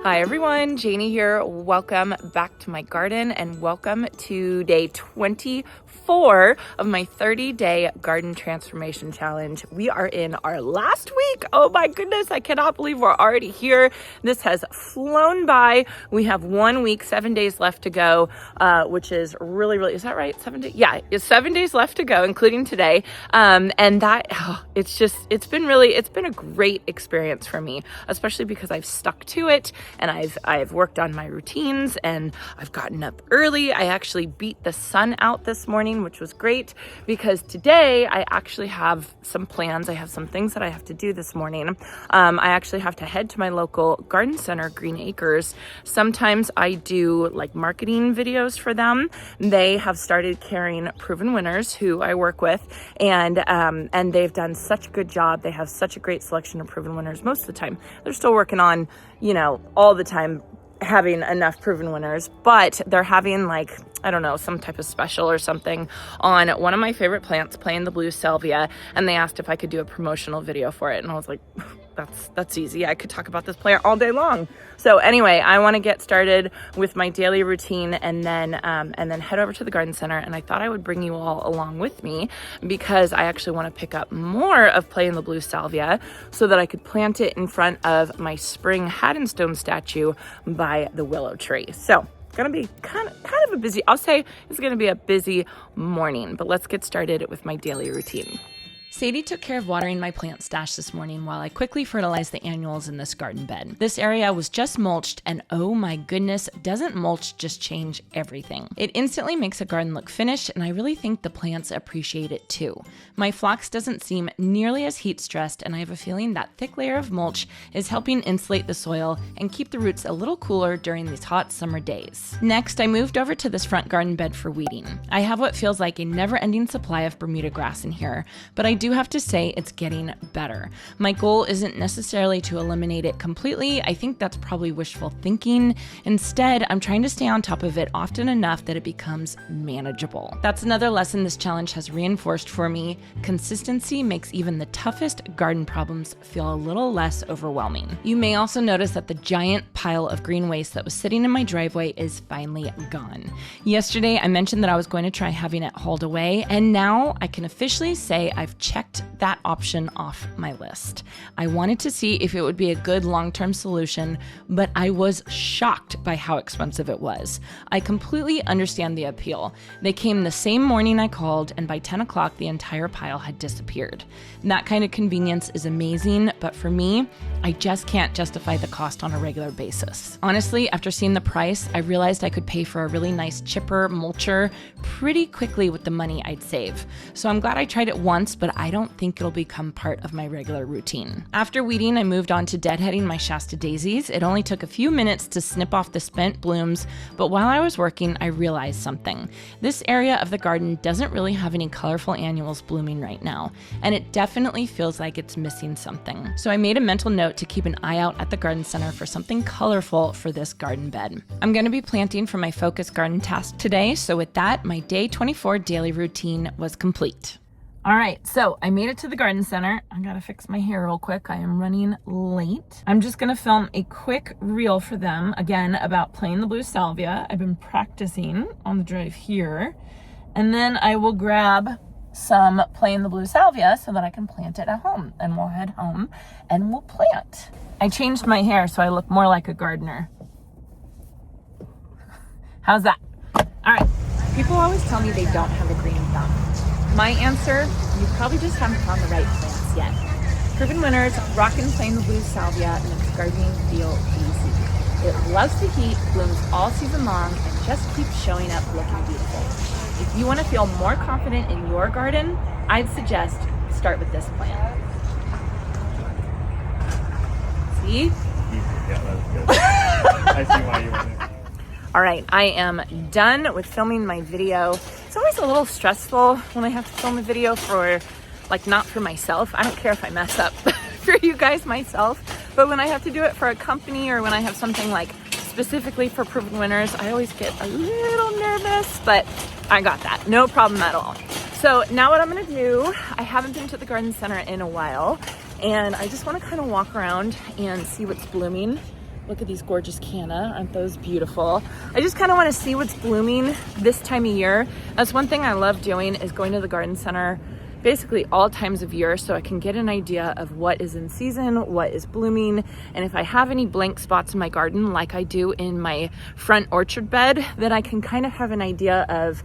Hi everyone, Janie here. Welcome back to my garden and welcome to day 24 of my 30-day garden transformation challenge. We are in our last week. Oh my goodness, I cannot believe we're already here. This has flown by. We have 1 week, 7 days left to go, which is really, is that right? 7 days? Yeah, it's 7 days left to go, including today. And that, it's been a great experience for me, especially because I've stuck to it. And I've worked on my routines and I've gotten up early. I actually beat the sun out this morning, which was great because today I actually have some plans. I have some things that I have to do this morning. I actually have to head to my local garden center, Green Acres. Sometimes I do like marketing videos for them. They have started carrying proven winners who I work with, and they've done such a good job. They have such a great selection of proven winners most of the time. They're still working on, all the time having enough proven winners, but they're having some type of special or something on one of my favorite plants, Playin the Blues salvia, and they asked if I could do a promotional video for it, and I was like, that's easy. I could talk about this plant all day long. So anyway, I want to get started with my daily routine and then head over to the garden center. And I thought I would bring you all along with me because I actually want to pick up more of Playin the Blues salvia so that I could plant it in front of my spring Haddonstone statue by the willow tree. So gonna be kind of a busy, I'll say it's gonna be a busy morning, but let's get started with my daily routine. Sadie took care of watering my plant stash this morning while I quickly fertilized the annuals in this garden bed. This area was just mulched, and oh my goodness, doesn't mulch just change everything? It instantly makes a garden look finished, and I really think the plants appreciate it too. My phlox doesn't seem nearly as heat stressed, and I have a feeling that thick layer of mulch is helping insulate the soil and keep the roots a little cooler during these hot summer days. Next, I moved over to this front garden bed for weeding. I have what feels like a never-ending supply of Bermuda grass in here, but I do have to say it's getting better. My goal isn't necessarily to eliminate it completely. I think that's probably wishful thinking. Instead, I'm trying to stay on top of it often enough that it becomes manageable. That's another lesson this challenge has reinforced for me. Consistency makes even the toughest garden problems feel a little less overwhelming. You may also notice that the giant pile of green waste that was sitting in my driveway is finally gone. Yesterday, I mentioned that I was going to try having it hauled away, and now I can officially say I've checked that option off my list. I wanted to see if it would be a good long-term solution, but I was shocked by how expensive it was. I completely understand the appeal. They came the same morning I called, and by 10 o'clock, the entire pile had disappeared. And that kind of convenience is amazing, but for me, I just can't justify the cost on a regular basis. Honestly, after seeing the price, I realized I could pay for a really nice chipper mulcher pretty quickly with the money I'd save. So I'm glad I tried it once, but I don't think it'll become part of my regular routine. After weeding, I moved on to deadheading my Shasta daisies. It only took a few minutes to snip off the spent blooms, but while I was working, I realized something. This area of the garden doesn't really have any colorful annuals blooming right now, and it definitely feels like it's missing something. So I made a mental note to keep an eye out at the garden center for something colorful for this garden bed. I'm going to be planting for my focus garden task today, so with that, my day 24 daily routine was complete. All right, so I made it to the garden center. I gotta fix my hair real quick. I am running late. I'm just gonna film a quick reel for them, again, about Playin the Blues salvia. I've been practicing on the drive here. And then I will grab some Playin the Blues salvia so that I can plant it at home. And we'll head home and we'll plant. I changed my hair so I look more like a gardener. How's that? All right, people always tell me they don't have a green thumb. My answer, you probably just haven't found the right plants yet. Proven winners, rockin' Playin the Blues salvia makes gardening feel easy. It loves the heat, blooms all season long, and just keeps showing up looking beautiful. If you want to feel more confident in your garden, I'd suggest start with this plant. See? Yeah, that's good. I see why you want it. All right, I am done with filming my video. It's always a little stressful when I have to film a video for, not for myself. I don't care if I mess up for you guys myself, but when I have to do it for a company or when I have something specifically for proven winners, I always get a little nervous, but I got that. No problem at all. So now what I'm gonna do, I haven't been to the garden center in a while, and I just wanna kind of walk around and see what's blooming Look at these gorgeous canna. Aren't those beautiful? I just kind of want to see what's blooming this time of year. That's one thing I love doing, is going to the garden center basically all times of year so I can get an idea of what is in season, what is blooming, and if I have any blank spots in my garden like I do in my front orchard bed, then I can kind of have an idea of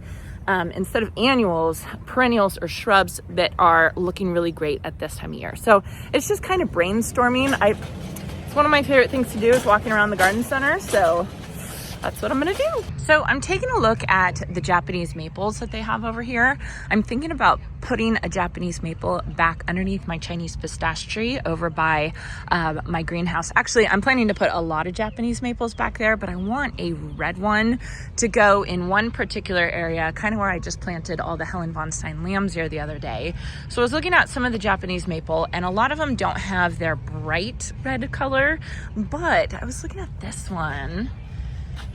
instead of annuals, perennials or shrubs that are looking really great at this time of year. So it's just kind of brainstorming. It's one of my favorite things to do, is walking around the garden center. So that's what I'm gonna do. So I'm taking a look at the Japanese maples that they have over here. I'm thinking about putting a Japanese maple back underneath my Chinese pistache tree over by my greenhouse. Actually, I'm planning to put a lot of Japanese maples back there, but I want a red one to go in one particular area, kind of where I just planted all the Helen von Stein lambs here the other day. So I was looking at some of the Japanese maple, and a lot of them don't have their bright red color, but I was looking at this one.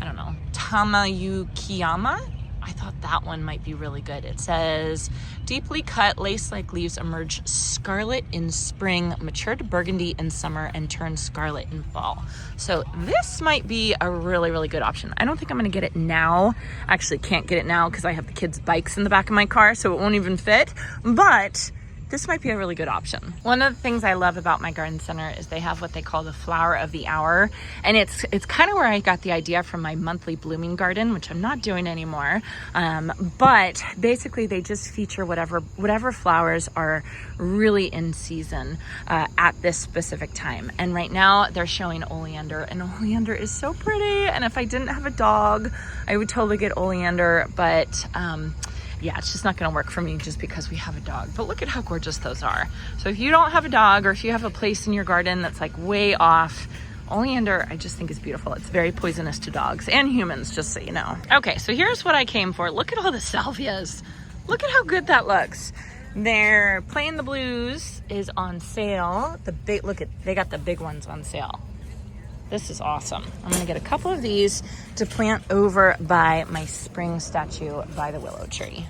I don't know, Tamayukiyama. I thought that one might be really good. It says, deeply cut lace-like leaves emerge scarlet in spring, mature to burgundy in summer, and turn scarlet in fall. So this might be a really, really good option. I don't think I'm gonna get it now. Actually can't get it now because I have the kids' bikes in the back of my car, so it won't even fit, but this might be a really good option. One of the things I love about my garden center is they have what they call the flower of the hour. And it's kind of where I got the idea from my monthly blooming garden, which I'm not doing anymore. But basically they just feature whatever flowers are really in season at this specific time. And right now they're showing oleander, and oleander is so pretty. And if I didn't have a dog, I would totally get oleander, but yeah, it's just not gonna work for me just because we have a dog. But look at how gorgeous those are. So if you don't have a dog, or if you have a place in your garden that's like way off, oleander I just think is beautiful. It's very poisonous to dogs and humans, just so you know. Okay, so here's what I came for. Look at all the salvias. Look at how good that looks. Their Playin the Blues is on sale. They got the big ones on sale. This is awesome. I'm gonna get a couple of these to plant over by my spring statue by the willow tree.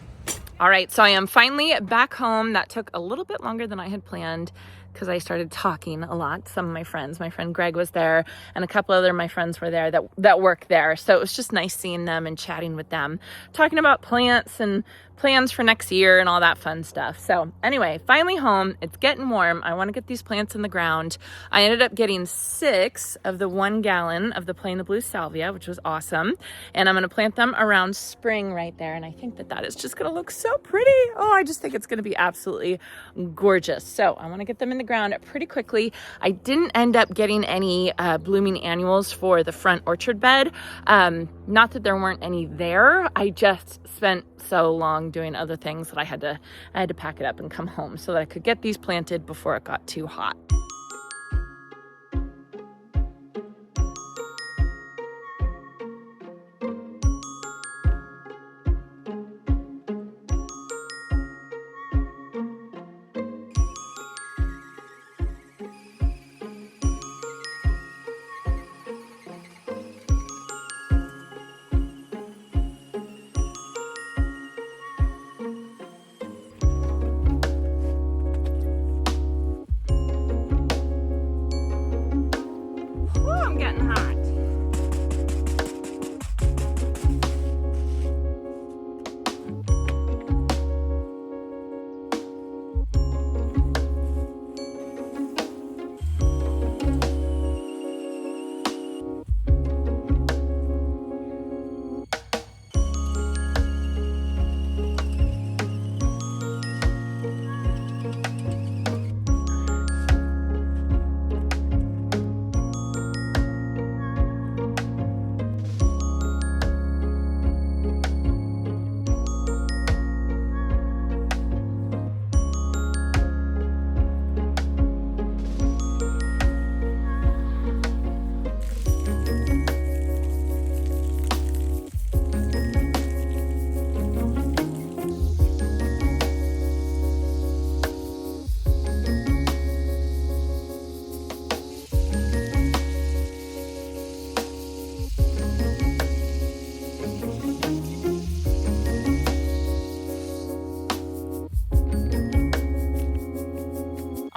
All right, so I am finally back home. That took a little bit longer than I had planned because I started talking a lot. Some of my friends, my friend Greg was there, and a couple other of my friends were there that work there. So it was just nice seeing them and chatting with them, talking about plants and plans for next year and all that fun stuff. So anyway, finally home. It's getting warm. I want to get these plants in the ground. I ended up getting 6 of the 1 gallon of the Playin the Blues salvia, which was awesome. And I'm going to plant them around spring right there. And I think that is just going to look so pretty. Oh, I just think it's going to be absolutely gorgeous. So I want to get them in the ground pretty quickly. I didn't end up getting any blooming annuals for the front orchard bed. Not that there weren't any there. I just spent so long doing other things that I had to pack it up and come home so that I could get these planted before it got too hot.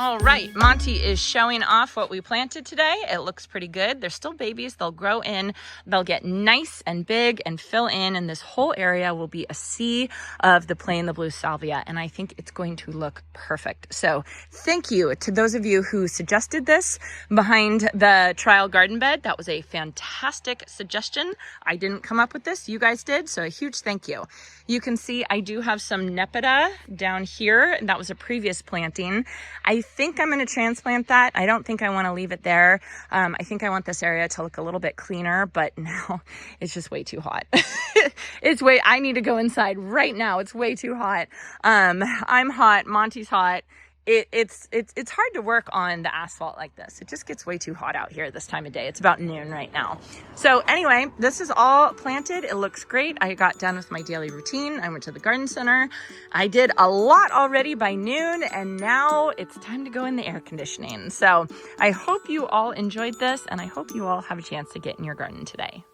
All right, Monty is showing off what we planted today. It looks pretty good. They're still babies. They'll grow in. They'll get nice and big and fill in. And this whole area will be a sea of the Playin the Blues salvia. And I think it's going to look perfect. So thank you to those of you who suggested this behind the trial garden bed. That was a fantastic suggestion. I didn't come up with this. You guys did. So a huge thank you. You can see I do have some nepeta down here. That was a previous planting. I think I'm going to transplant that. I don't think I want to leave it there. I think I want this area to look a little bit cleaner, but now it's just way too hot. I need to go inside right now. It's way too hot. I'm hot. Monty's hot. It's hard to work on the asphalt like this. It just gets way too hot out here this time of day. It's about noon right now. So anyway, this is all planted. It looks great. I got done with my daily routine. I went to the garden center. I did a lot already by noon, and now it's time to go in the air conditioning. So I hope you all enjoyed this, and I hope you all have a chance to get in your garden today.